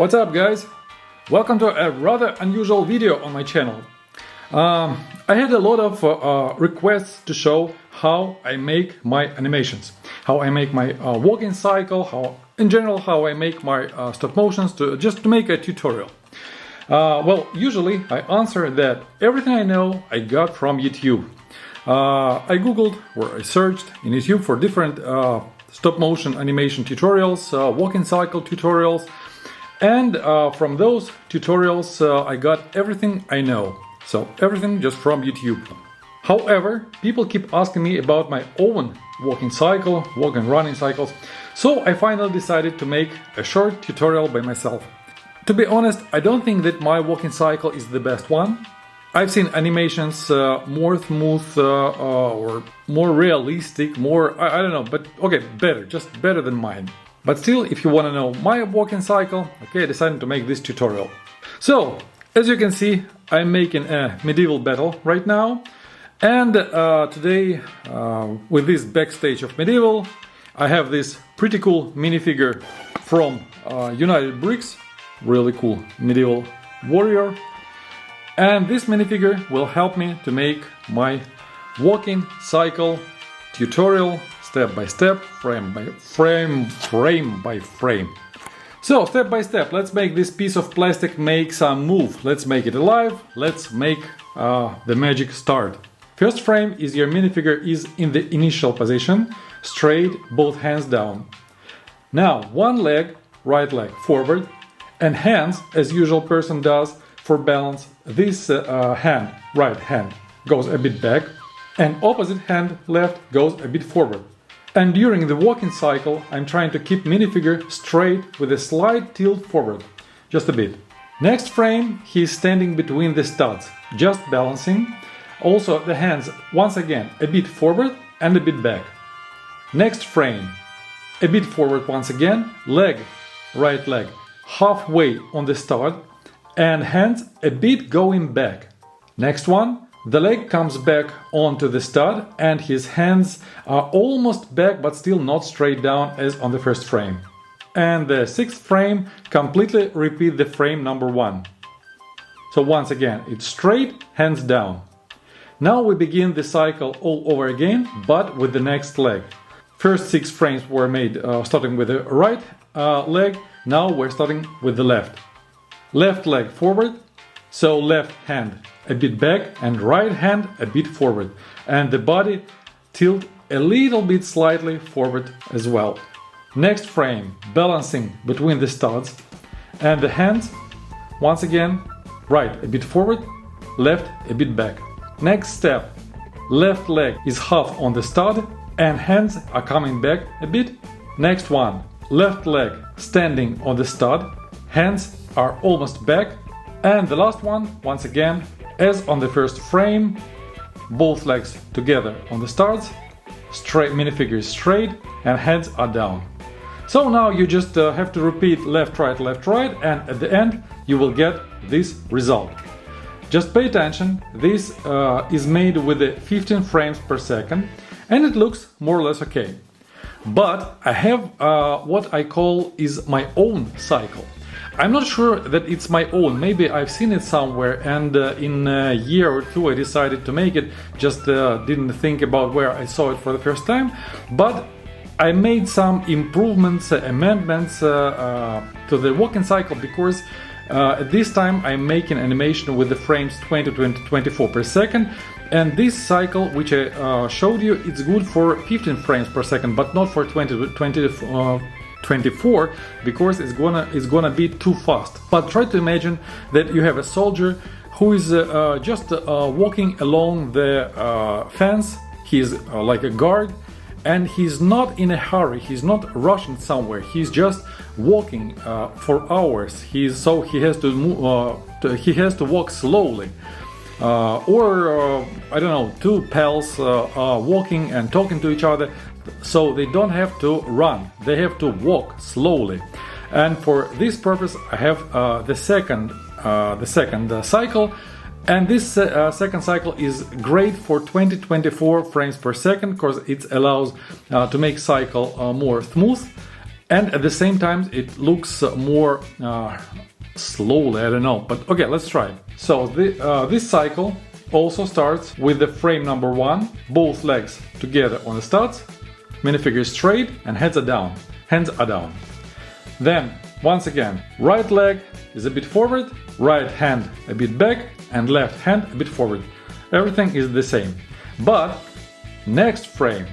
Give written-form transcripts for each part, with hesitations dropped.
What's up, guys? Welcome to a rather unusual video on my channel. I had a lot of requests to show how I make my animations, how I make my walking cycle, how I make my stop motions, just to make a tutorial. Well, usually I answer that everything I know I got from YouTube. I googled or I searched in YouTube for different stop motion animation tutorials, walking cycle tutorials, and from those tutorials I got everything I know. So everything just from YouTube. However, people keep asking me about my own walking cycle, walk and running cycles, so I finally decided to make a short tutorial by myself. To be honest, I don't think that my walking cycle is the best one. I've seen animations more smooth or more realistic, I don't know, but okay, better, just better than mine. But still, if you want to know my walking cycle, okay, I decided to make this tutorial. So, as you can see, I'm making a medieval battle right now. And today, with this backstage of medieval, I have this pretty cool minifigure from United Bricks. Really cool medieval warrior. And this minifigure will help me to make my walking cycle tutorial step by step, frame by frame. So, step by step, let's make this piece of plastic make some move. Let's make it alive. Let's make the magic start. First frame is your minifigure is in the initial position, straight, both hands down. Now, one leg, right leg forward, and hands, as usual person does for balance. This hand, right hand, goes a bit back, and opposite hand, left, goes a bit forward. And during the walking cycle, I'm trying to keep minifigure straight with a slight tilt forward, just a bit. Next frame, he's standing between the studs, just balancing. Also the hands, once again, a bit forward and a bit back. Next frame, a bit forward once again, leg, right leg, halfway on the stud, and hands a bit going back. Next one, the leg comes back onto the stud and his hands are almost back but still not straight down as on the first frame. And the sixth frame completely repeat the frame number one. So once again, it's straight, hands down. Now we begin the cycle all over again, but with the next leg. First 6 frames were made starting with the right leg, now we're starting with the left. Left leg forward, so left hand a bit back and right hand a bit forward, and the body tilt a little bit slightly forward as well. Next frame, balancing between the studs, and the hands once again right a bit forward, left a bit back. Next step, left leg is half on the stud and hands are coming back a bit. Next one, left leg standing on the stud, hands are almost back. And the last one, once again, as on the first frame, both legs together on the studs, straight minifigure is straight and hands are down. So now you just have to repeat left, right, and at the end you will get this result. Just pay attention, this is made with the 15 frames per second and it looks more or less okay. But I have what I call is my own cycle. I'm not sure that it's my own, maybe I've seen it somewhere and in a year or two I decided to make it, just didn't think about where I saw it for the first time, but I made some improvements, amendments to the walking cycle because at this time I'm making animation with the frames 20 to 24 per second, and this cycle which I showed you, it's good for 15 frames per second but not for 20 to 24 because it's gonna be too fast. But try to imagine that you have a soldier who is just walking along the fence. He's like a guard and he's not in a hurry, he's not rushing somewhere, he's just walking for hours. He has to move, he has to walk slowly. Or I don't know, two pals are walking and talking to each other, so they don't have to run, they have to walk slowly. And for this purpose I have the second cycle, and this second cycle is great for 20-24 frames per second because it allows to make cycle more smooth and at the same time it looks more slowly, I don't know, but okay, let's try it. So this cycle also starts with the frame number 1, both legs together on the studs, minifigure straight and hands are down. Then once again, right leg is a bit forward, right hand a bit back, and left hand a bit forward. Everything is the same. But next frame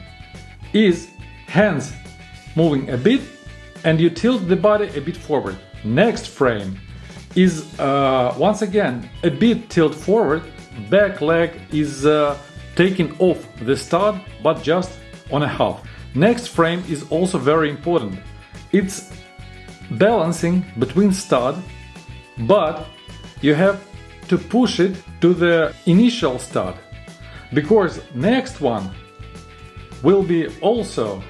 is hands moving a bit and you tilt the body a bit forward. Next frame is once again a bit tilt forward, back leg is taking off the stud but just on a half. Next frame is also very important. It's balancing between stud, but you have to push it to the initial stud, because next one will be also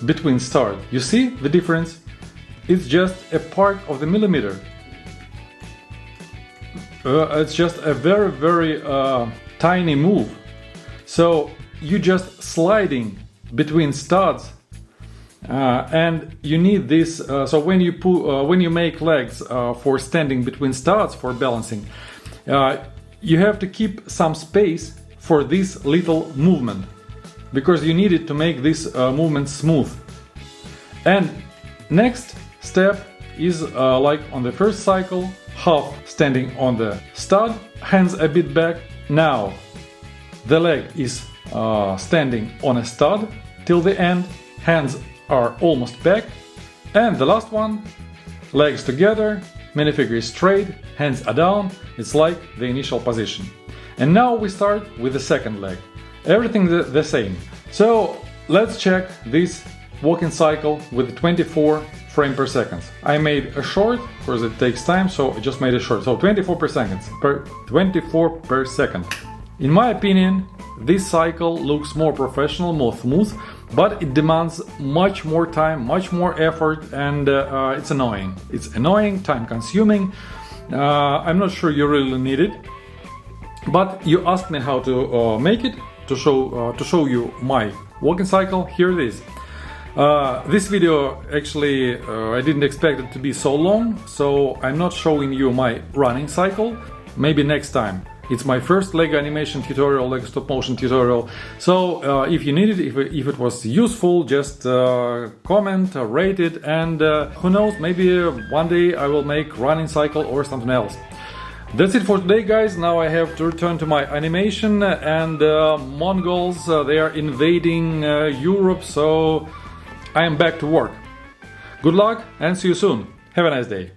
between stud. You see the difference? It's just a part of the millimeter. It's just a very tiny move. So you just sliding between studs. And you need this. So when you make legs for standing between studs for balancing, you have to keep some space for this little movement, because you need it to make this movement smooth. And next step is like on the first cycle, half standing on the stud, hands a bit back. Now the leg is standing on a stud till the end, hands are almost back, and the last one, legs together, minifigure is straight, hands are down. It's like the initial position. And now we start with the second leg. Everything the same. So let's check this walking cycle with 24 frames per second. I made a short, of course it takes time, so I just made a short. So 24 per second. In my opinion, this cycle looks more professional, more smooth, but it demands much more time, much more effort, and it's annoying. It's annoying, time consuming. I'm not sure you really need it, but you asked me how to make it, to show you my walking cycle. Here it is. This video actually I didn't expect it to be so long, so I'm not showing you my running cycle. Maybe next time. It's my first Lego animation tutorial, Lego stop motion tutorial. So if you need it, if it was useful, just comment, rate it, and who knows, maybe one day I will make running cycle or something else. That's it for today, guys. Now I have to return to my animation, and Mongols, they are invading Europe, so I am back to work. Good luck and see you soon. Have a nice day.